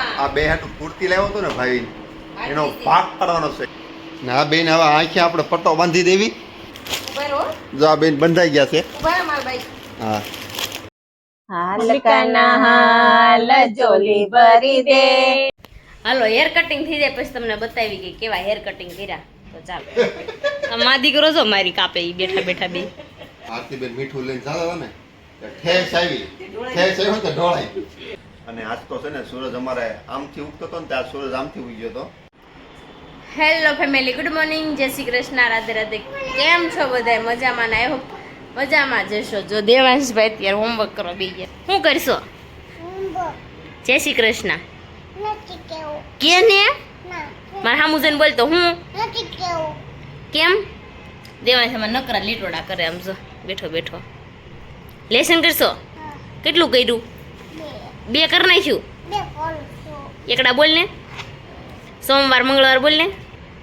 આ બે હાટું પૂર્તિ લાવ્યો હતો ને ભાઈ, એનો ભાગ પાડવાનો છે. ને આ બેન હવે આંખે આપણે પટ્ટો બાંધી દેવી. જો આ બેન બંધાઈ ગયા છે. હા, હાલ કના હાલ જોલી ભરી દે. હાલો હેર કટિંગ થઈ જાય પછી તમને બતાવી કે કેવા હેર કટિંગ કર્યા. તો ચાલો મા દીકરો જો મારી કાપે ઈ બેઠા બેઠા બે. આરતી બેન મીઠું લઈને ચાલો ને ઠેસ આવી તો ઢોળાઈ. અને આજ તો છે ને સૂરજ અમારે આમથી ઉગતો હતો ને ત્યાં સૂરજ આમથી ઉગ્યો હતો. હેલો ફેમિલી, ગુડ મોર્નિંગ, જય શ્રી કૃષ્ણ, રાધે રાધે. કેમ છો બધા? મજામાં ને? આઈ હોપ મજામાં જશો. જો દેવાંશભાઈ અત્યારે હોમવર્ક કરવા બેસી ગયા. શું કરશો? જય શ્રી કૃષ્ણ કે ને મારા સામું જઈને બોલતો હું કેમ? દેવાંશ એમાં નકરા લીટોડા કરે આમ જો બેઠો બેઠો. લેસન કરશો? કેટલું કર્યું? 2 કરી નાખ્યું. એકડા બોલ ને. સોમવાર મંગળવાર બોલ ને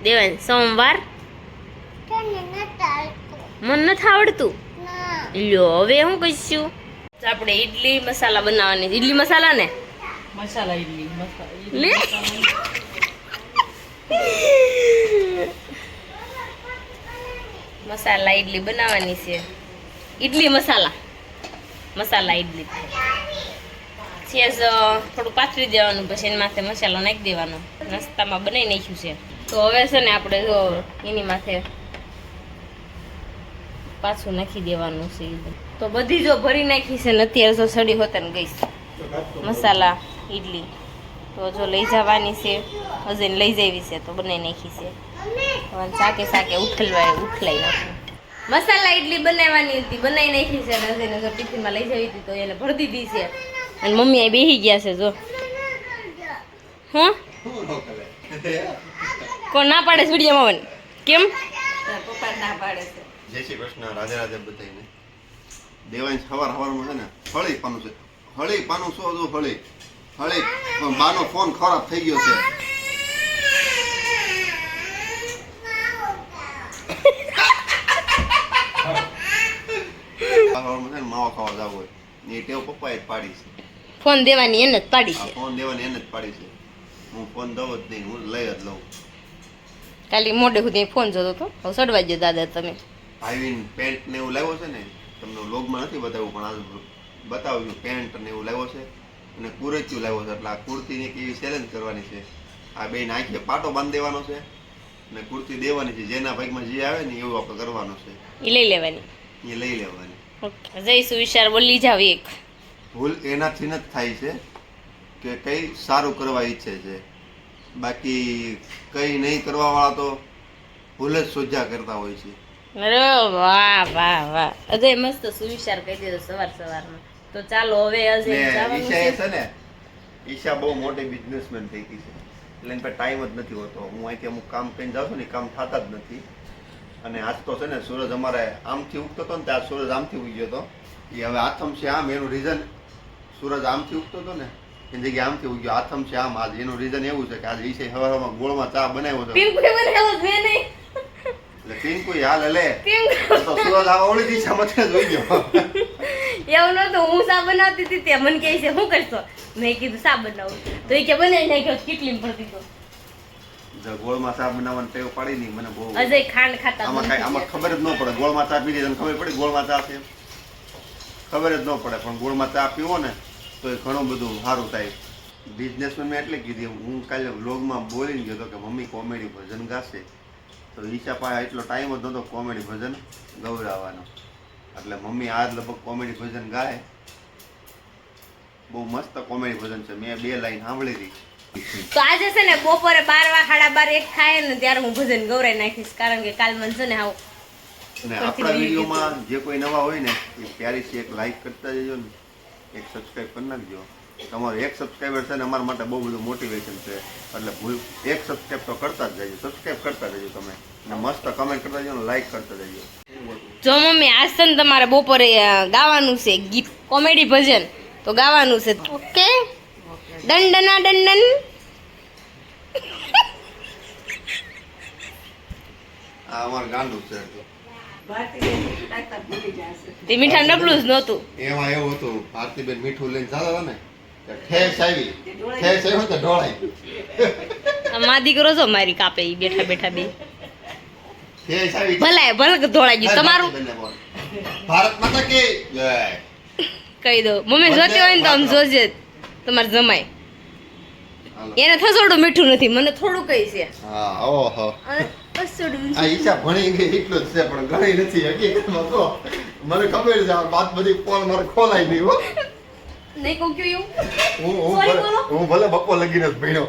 દેવાંશ. સોમવાર મને નથી આવડતું. લ્યો હવે હું કહીશું. આપણે ઈડલી મસાલા બનાવવાની. ઈડલી મસાલા ને મસાલા ઈડલી લે મસાલા ઈડલી બનાવવાની છે. ઈડલી મસાલા ઈડલી છે. થોડું પાથરી દેવાનું, પછી એની માથે મસાલો નાખી દેવાનો. નાસ્તામાં બનાવી નાખ્યું છે. તો હવે છે ને આપણે જો એની માથે પાછું નાખી દેવાનું છે. તો બધી જો ભરી નાખી છે ને અત્યારે જો સડી હોતા ને ગઈ મસાલા ઈડલી. તો જો લઈ જવાની છે, હજે લઈ જવી છે તો બનાવી નાખી છે. શાકે શાકે ઉઠલાઈ નાખું. મસાલા ઈડલી બનાવવાની હતી, બનાવી નાખી છે. હજે જો ટિફિનમાં લઈ જવી હતી તો એને ભરી દીધી છે. અને મમ્મી આ બેસી ગયા છે જો. હા કોણ ના પાડે છે વિડીયોમાં? કેમ? પપ્પા ના પાડે છે. જય શ્રી કૃષ્ણ, રાધે રાધે બધાને. દેવાંશ સવારમાં છે ને હળી પાનું છે. હળી પાનું શું હતું? હળી બાનો ફોન ખરાબ થઈ ગયો છે. માવા ખાવા જવું હોય એ ટેવ પપ્પાએ જ પાડી છે. ફોન દેવાની એને જ પાડી છે. ફોન દેવાની એને જ પાડી છે. હું ફોન દઉં જ નહીં, હું લઈ જ લઉં. કાલી મોઢે સુધી ફોન જોતો હતો. હવે સડવા જો દાદા તમે. ભાઈવીન પેન્ટ ને એવું લાવ્યો છે ને, તમને વ્લોગમાં નથી બતાવ્યું પણ આજ બતાવ્યું. પેન્ટ ને એવું લાવ્યો છે અને કુરચિયું લાવ્યો છે. એટલે આ કુર્તીની કેવી ચેલેન્જ કરવાની છે. આ બે નાખીએ પાટો બાંધી દેવાનો છે અને કુર્તી દેવાની છે. જેના ભાગમાં જે આવે ને એવું આપણે કરવાનું છે. એ લઈ લેવાની. એ લઈ લેવાની. ઓકે, જઈશું વિચાર બોલી જાવ. એક ભૂલ એનાથી જ થાય છે કે કઈ સારું કરવા ઈચ્છે છે, બાકી કઈ નહીં કરવા વાળા તો ભૂલ જ સોજા કરતા હોય છે. અરે વાહ વાહ વાહ, અજય મસ્ત સુવિચાર કહી દીધો સવારમાં. તો ચાલો હવે અજય જવાનું ઈશા છે. છે ને, ઈશા બહુ મોટી બિઝનેસમેન થઈ ગઈ છે. એટલે એને ટાઈમ જ નથી હોતો. હું અહીંથી અમુક કામ કરીને જાઉં છું ને, કામ થતા જ નથી. અને આજ તો છે ને સૂરજ અમારે આમથી ઉગતો હતો ને ત્યાં સૂરજ આમથી ઉગ્યો હતો. એ હવે આથમ છે આમ. એનું રીઝન સૂરજ આમથી ઉગતો હતો ને એની જગ્યાએ આમથી ઉગ્યો. આથમ છે આમ. આજ એનું રીઝન એવું છે કે આજે ઈશા સવારમાં ગોળમાં ચા બનાવ્યો હતો. એટલે પિંકુ હાલ લે તો સૂરજ આ ઓળી દિશામાં જ જોઈ ગયો. એવું નતું. હું સા બનાવતી હતી તે મને કહે છે શું કરશો? મેં કીધું સા બનાવું. તો એ કે બનાવી નાખ્યો. કેટલી પડતી તો ગોળમાં ચા બનાવવાની ટેવ પાડી નહીં મને બહુ. અજય ખાંડ ખાતા આમાં ખબર જ ન પડે. ગોળમાં ચા પીધી તને ખબર પડી ગોળમાં ચા છે? ખબર જ ન પડે. પણ ગોળમાં ચા પીવો ને તો એ ઘણું બધું સારું થાય. બિઝનેસમેન મેં એટલે કીધી. હું કાલે વ્લોગમાં બોલીને ગયો હતો કે મમ્મી કોમેડી ભજન ગાશે. તો ઈશા પાસે એટલો ટાઈમ જ નહોતો કોમેડી ભજન ગવડાવવાનો. એટલે મમ્મી આજ લગભગ કોમેડી ભજન ગાય. બહુ મસ્ત કોમેડી ભજન છે. મેં 2 લાઈન સાંભળી હતી. તો આજે છે ને બપોરે 12 સાડા 12 1 થાય ને ત્યારે હું ભજન ગવરાઈ નાખીશ. કારણ કે કાલ મને છે ને આવું. અને આપણા વિડીયોમાં જે કોઈ નવા હોય ને એ પ્યારી છે એક લાઈક કરતા જજો ને, એક સબસ્ક્રાઈબ કરી નાખજો. તમારો 1 સબસ્ક્રાઈબર છે ને અમારા માટે બહુ બધું મોટિવેશન છે. એટલે ભૂલ 1 સબસ્ક્રાઈબ તો કરતા જ જજો. સબસ્ક્રાઈબ કરતા જજો તમે. અને મસ્ત કમેન્ટ કરતા જજો ને લાઈક કરતા જજો. જો મમ્મી આજ છે ને તમારે બપોરે ગાવાનું છે ગીત, કોમેડી ભજન તો ગાવાનું છે. ઓકે, દંડના દંડન. આ અમારું ગાંડું છે. તે મીઠા ડબલું જ નહોતું. એમાં એવું હતું ભારતીબેન મીઠું લઈને જતા હતા ને ઠેસ આવી તો ઢોળાય. માં દીકરો છો મારી કાપે ઈ બેઠા બેઠા બે ઠેસ આવી ભલે ધોળાઈ ગયું તમારું ભારત માતા કે જય. કહી દો મમ્મી જોતી હોય ને તો આમ જોજે તમારે જમાય હાલો. એને થસોડું મીઠું નથી મને થોડું કઈ છે હા ઓહો અને થસોડું આ ઈચ્છા ભણી ગઈ એટલું જ છે પણ ઘણી નથી હકીકતમાં તો મને ખબર છે આ વાત બધી પોલ મારે ખોલાઈ નહીં હો. નહીં કહું ક્યું હું હું Sorry ભલે- બોલો. હું ભલે બપોર લગીને જ ભણ્યો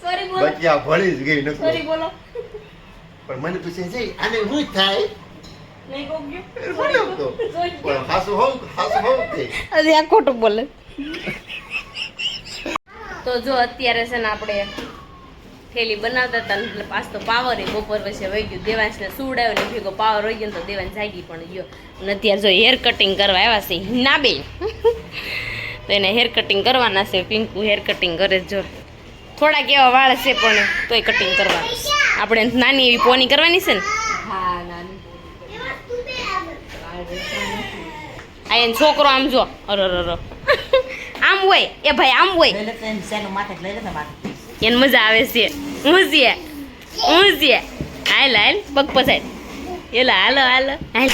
સોરી બોલો બાકી આ ભણી જ ગઈ સોરી નથી બોલો પણ મને પૂછે છે આને શું થાય નહીં કહું ક્યું બોલ્યો તો. પણ હાસુ હોવ કે અરે આ ખોટું બોલે તો જો અત્યારે છે ને આપણે થેલી બનાવતા હતા ને એટલે પાછો તો પાવર એ બપોર પછી વહી ગયું દેવાંશને સુવડાવ્યો ને ભેગો પાવર વહી ગયો ને તો દેવાંશ જાગી પણ ગયો અને અત્યારે જો હેર કટિંગ કરવા આવ્યા છે હિનાબેન તો એને હેર કટિંગ કરવાના છે પિંકુ હેર કટિંગ કરે છે જો થોડાક એવા વાળ છે પણ તોય કટિંગ કરવાનું છે આપણે નાની એવી પોની કરવાની છે ને હા નાની આ એને છોકરો આમ જો અરર આમ હોય એ ભાઈ આમ હોય લઈ લે તો એની શેનું માથે લઈ લે તો માથે એને મજા આવે છે ઊંઝીએ હાલ હાલ પગ પસાય એલા હાલો હાલો હાલ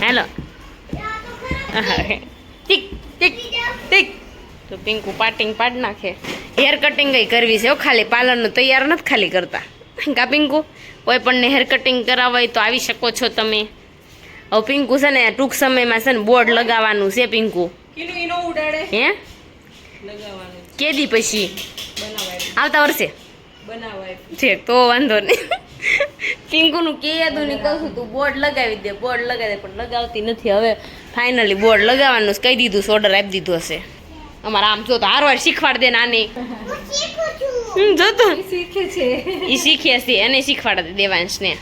હાલો ટીક ટીક ટીક તો પિંકુ પાટિંગ પાડ નાખે હેર કટિંગ કઈ કરવી છે ખાલી પાર્લરનું તૈયાર નથી ખાલી કરતા કા પિંકુ કોઈ પણને હેર કટિંગ કરાવવા હોય તો આવી શકો છો તમે હવે પિંકુ છે ને ટૂંક સમયમાં છે ને બોર્ડ લગાવવાનું છે પિંકુ કિનો ઈનો ઉડાડે હે લગાવવાનું કેદી પછી બનાવાય આવતા વર્ષે બનાવાય છે તો વાંધો નહીં પિંકુનું કે યાદું નહીં કહું તું બોર્ડ લગાવી દે પણ લગાવતી નથી હવે ફાઇનલી બોર્ડ લગાવવાનું કહી દીધું ઓર્ડર આપી દીધો હશે અમારે આમ જો તો હારવાર શીખવાડ દે નાની જો તો શીખે છે એ શીખે છે એને શીખવાડ દે દેવાંશને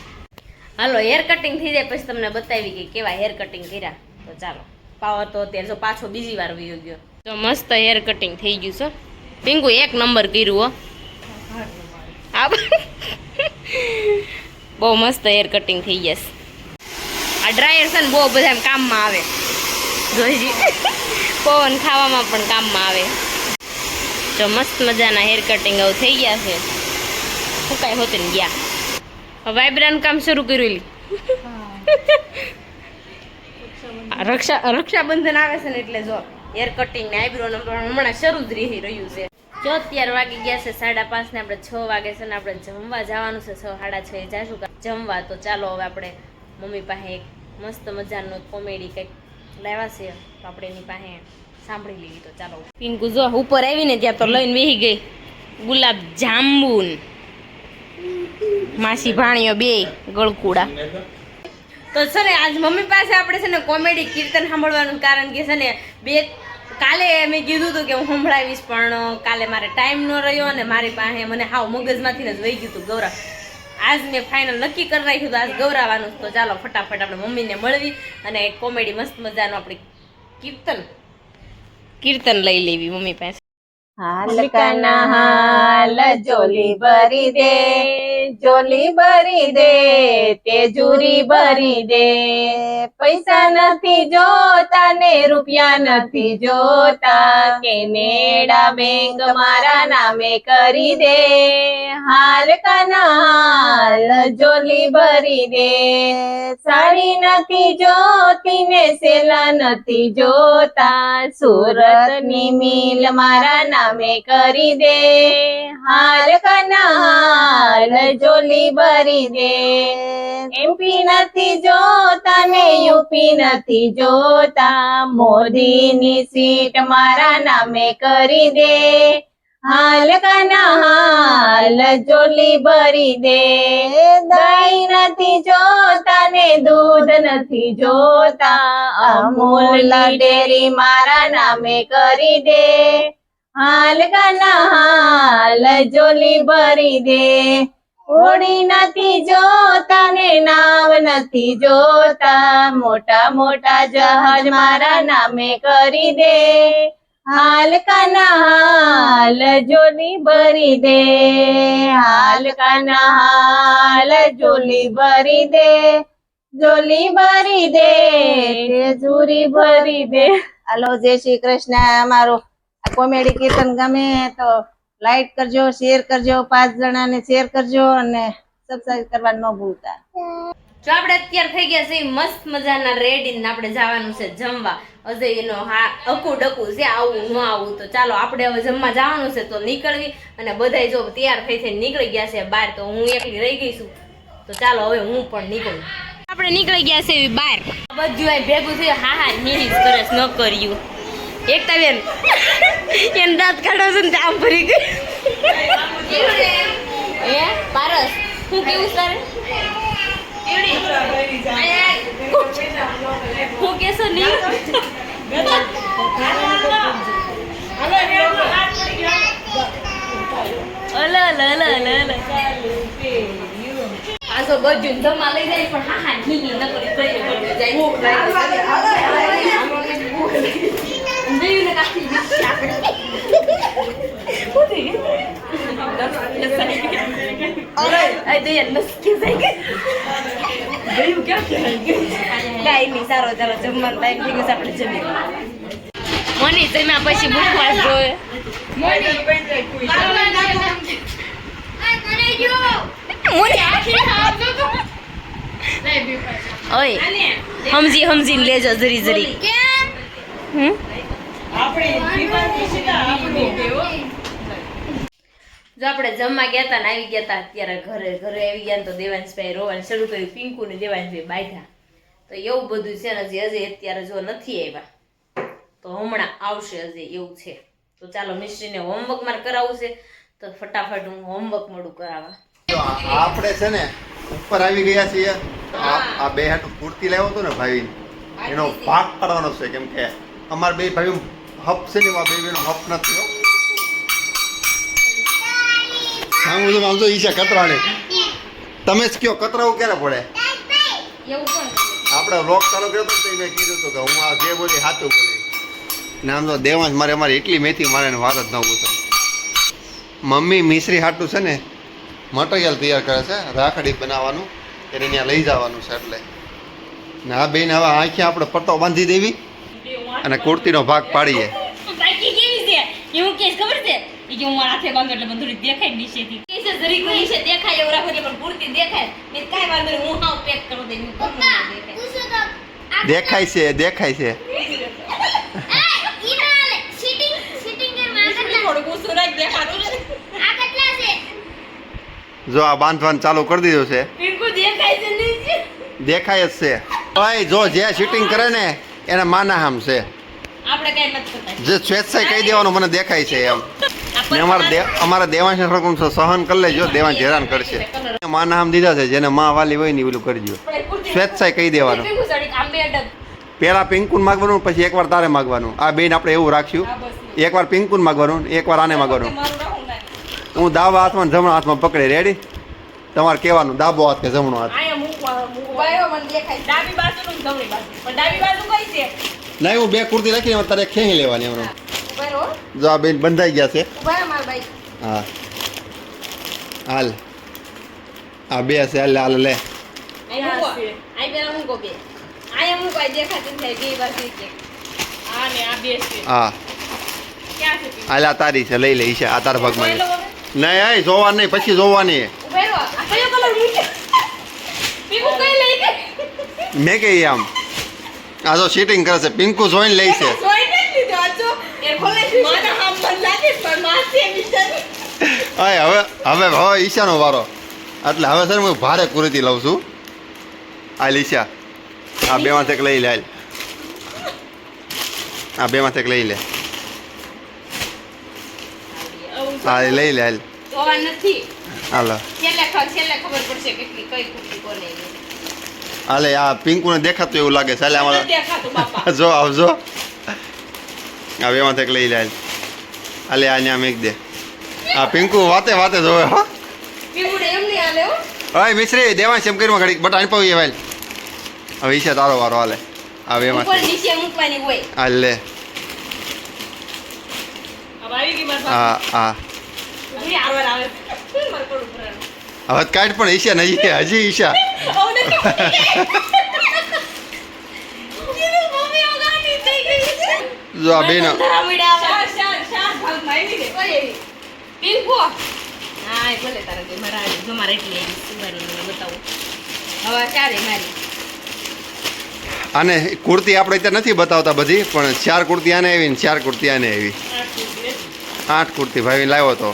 હાલો હેર કટિંગ થઈ જાય પછી તમને બતાવી કે કેવા હેર કટિંગ કર્યા તો ચાલો પાવર તો અત્યારે જો પાછો બીજી વાર વયો ગયો તો મસ્ત હેર કટિંગ થઈ ગયું છે પિંકુ એક નંબર કર્યું હો આ બહુ મસ્ત હેર કટિંગ થઈ જશે આ ડ્રાયર છે ને બહુ બધા કામમાં આવે જોઈ પવન ખાવામાં પણ કામમાં આવે તો મસ્ત મજાના હેર કટિંગ હવે થઈ ગયા છે શું કાંઈ હોતું ને ગયા વાઇબ્રાનું કામ શરૂ કર્યું રક્ષાબંધન આવે છે ને એટલે જો હેર કટિંગ ને આઈબ્રો હમણાં શરૂ જ રહી રહ્યું છે જો અત્યારે વાગી ગયા છે 5:30 ને આપણે 6 વાગે છે ને આપણે જમવા જવાનું છે 6:30 જાશું જમવા તો ચાલો હવે આપણે મમ્મી પાસે એક મસ્ત મજાનો કોમેડી કંઈક લાવ્યા છે તો આપણે એની પાસે સાંભળી લેવી તો ચાલો પિંકુ જો ઉપર આવીને ત્યાં તો લઈને બેસી ગઈ ગુલાબ જાંબુન માસી ભાણીઓ બે ગળકુડા તો છે ને આજ મમ્મી પાસે આપણે છે ને કોમેડી કીર્તન સાંભળવાનું કારણ કે છે ને કાલે મેં કીધું હતું કે હું સંભળાવીશ પણ કાલે મારે ટાઈમ ન રહ્યો અને મારી પાસે મને હાવ મગજમાંથી જ વહી ગયું હતું ગૌરવ આજ મેં ફાઇનલ નક્કી કરી રાખ્યું હતું આજ ગૌરાવાનું તો ચાલો ફટાફટ આપણે મમ્મીને મળવી અને એક કોમેડી મસ્ત મજાનું આપણે કીર્તન લઈ લેવી મમ્મી પાસે હાલ કના હાલ જોલી ભરી દે તેજુરી ભરી દે પૈસા નથી જોતા ને રૂપિયા નથી જોતા કે નેડા બેંક મારા નામે કરી દે હાલ કના હાલ જોલી ભરી દે સાડી નથી જોતી ને સેલા નથી જોતા સુરતની મિલ મારા નામે કરી દે હાલ કના હાલ જોલી ભરી દે એમપી નથી જોતા ને યુપી નથી જોતા મોદીની સીટ મારા નામે કરી દે હાલ કના હાલ જોલી ભરી દે દહીં નથી જોતા ને દૂધ નથી જોતા અમૂલ ડેરી મારા નામે કરી દે હાલ કના હાલ જોલી ભરી દે હોડી નથી જોતા ને નાવ નથી જોતા મોટા મોટા જહાજ મારા નામે કરી દે હાલ કના હાલ જોલી ભરી દે હાલ કના હાલ જોલી ભરી દે જોલી ભરી દે તેજુરી ભરી દે હાલો જય શ્રી કૃષ્ણ અમારો આ કોમેડી કીર્તન ગમે તો લાઈક કરજો, શેર કરજો, 5 જણાને શેર કરજો અને સબસ્ક્રાઇબ કરવાનું ન ભૂલતા. જો આપણે અત્યારે થઈ ગયા છે મસ્ત મજાના રેડી ને આપણે જવાનું છે જમવા. અજય એનો હા અકુ ડકુ છે આવું ન આવું, તો ચાલો આપણે હવે જમવા જવાનું છે તો નીકળવી. અને બધાય જો તૈયાર થઈ થઈને નીકળી ગયા છે બહાર, તો હું એકલી રહી ગઈ છું. તો ચાલો હવે હું પણ નીકળું. આપણે નીકળી ગયા છે બહાર, બધું આ ભેગું થયું. હા હા નીની સરસ ન કર્યું. એકતા બેન એને દાંત કાઢો છે ને આમ ભરી ગઈ. એ પારસ હું કેવું તારે હું કેસો નહીં આ તો બધું જમવા લઈ જાય પણ હા હા ઠીક ન કરી સારો ચાલો જમવાનો ટાઈમ થઈ ગયો આપણે જમી મને જમ્યા પછી મુખવાસ જોઈએ. ઓય સમજીને લેજો જરી જરી. જો આપણે જમવા ગયા હતા ને આવી ગયા હતા અત્યારે ઘરે આવી ગયા ને તો દેવાંશભાઈ રોવાનું શરૂ કર્યું. પિંકુ ને દેવાંશભાઈ બાંધ્યા. તો એવું બધું છે ને હજી અત્યારે જો નથી આવ્યા તો હમણાં આવશે હજી એવું છે. તો ચાલો મિસ્ત્રીને હોમવર્ક મારે કરાવવું છે તો ફટાફટ હું હોમવર્ક મોડું કરાવવા. આપણે છે ને ઉપર આવી ગયા છીએ. આ બે હાટું કુર્તી લાવ્યો હતો ને ભાઈ, એનો ભાગ પાડવાનો છે. કેમ કે અમારા બે ભાઈ હપ છે ને બે બેનો હપ નથી. આમ તો ઈશા કતરાણે તમે જ કયો કતરાવું ક્યારે પડે? આપણે વ્લોગ ચાલુ કર્યો હતો તો મેં કીધું હતું કે હું આ જે બોલી સાચું બોલી ને. આમ તો દેવાંશ અમારી એટલી મેથી મારે વાત જ ન પૂછો. મમ્મી મિશ્રી હાટું છે ને મટીરિયલ તૈયાર કરે છે રાખડી બનાવવાનું, એને ત્યાં લઈ જવાનું છે. એટલે ને આ બેન હવે આંખે આપણે પટ્ટો બાંધી દેવી અને કુર્તીનો ભાગ પાડીએ. એવું કેસ ખબર છે કે હું હાથે બાંધો એટલે બધું દેખાય નીચેથી. કેસ જરી કોઈ છે દેખાય એવું રાખો એટલે પણ પૂરતી દેખાય ને કાઈ વાંધો નહીં. હું હાવ પેક કરી દઈ. દેખાય છે દેખાય છે. જો આ બાંધવાનું ચાલુ કરી દીધું છે. દેખાય જ છે. ભાઈ જો જે શૂટિંગ કરે ને એને માનાહામ છે. જે સ્વેચ્છાએ કહી દેવાનું મને દેખાય છે એમ. અમારા દેવાંશ થોડુંક સહન કરી લેજો, દેવાંશ હેરાન કરશે. માનાહામ દીધા છે, જેને માં વાલી હોય ને ઓલું કરજો. સ્વેચ્છાએ કહી દેવાનું. પેલા પિંકુન માગવાનું પછી એકવાર તારે માગવાનું. આ બેન આપણે એવું રાખ્યું, એકવાર પિંકુન માગવાનું એકવાર આને માગવાનું. હું ડાબા હાથમાં જમણા હાથમાં પકડે. રેડી? તમારે કહેવાનું ડાબો હાથ કે જમણો હાથ. નહીં હું બે કુર્તી રાખીને તારે ખેંચી લેવાની એમનો. જો આ બેન બંધાઈ ગયા છે. હા હાલ આ બે છે. હાલ હાલ લે. હા હાલ આ તારી છે, લઈ લે. છે આ તારા ભાગમાં નહીં. આ જોવા નહીં પછી જોવાની. મેં કહી આમ આ જો સીટિંગ કરે છે. પિંકુ જોઈને લઈ છે. હવે ઈશાનો વારો. એટલે હવે સર હું ભારે કુર્તી લઉં છું. આ ઈશા આ બે માંથી લઈ લે. આ બે માંથી લઈ લે. હા લઈ લે. હાલો હાલે. આ પિંકુને દેખાતું એવું લાગે છે. અમારા જો આવજો. આ બે માંથી લઈ લે. હાલે આ ન્યા મેક દે. આ પિંકુ વાતે વાતે જોવે. હો હવે મિશ્રી દેવાંશ એમ કર્યું ઘડી બટ અનુભવી ભાઈ. હવે ઈચ્છા તારો વારો. હાલે આ બે માંથી હાલ લે. હા હા હવે કાઢ પણ ઈશા નહીં હજી ઈશા. જો આ બેન ભાઈ ને કોઈ એવી પિંકુ હા એ ભલે તારા કે મારા તમારે એટલી એવી સુધારી મને બતાવું હવે ચાલે મારી આને કુર્તી આપણે ત્યાં નથી બતાવતા બધી પણ 4 કુર્તી આને આવી ને 4 કુર્તી આને આવી 8 કુર્તી ભાઈ લાવ્યો તો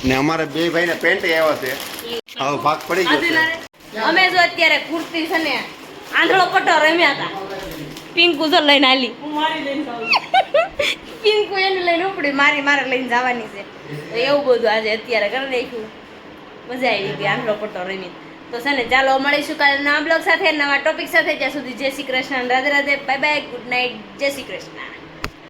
ને અમારે બે ભાઈને પેન્ટ આવ્યા છે હવે ભાગ પડી ગયો છે અમે જો અત્યારે કુર્તી છે ને આંધળો પટ્ટો રમ્યા હતા પિંકુ તો લઈને આલી પિંકુ એને લઈને ઉપડી મારે લઈને જવાની છે તો એવું બધું આજે અત્યારે કરી નાખ્યું મજા આવી ગઈ આંધળો પટ્ટો રમી તો છે ને ચાલો મળીશું કાલે નવા બ્લોગ સાથે નવા ટોપિક સાથે જ્યાં સુધી જય Shri Krishna Radhe Radhe bye bye good night જય શ્રી કૃષ્ણ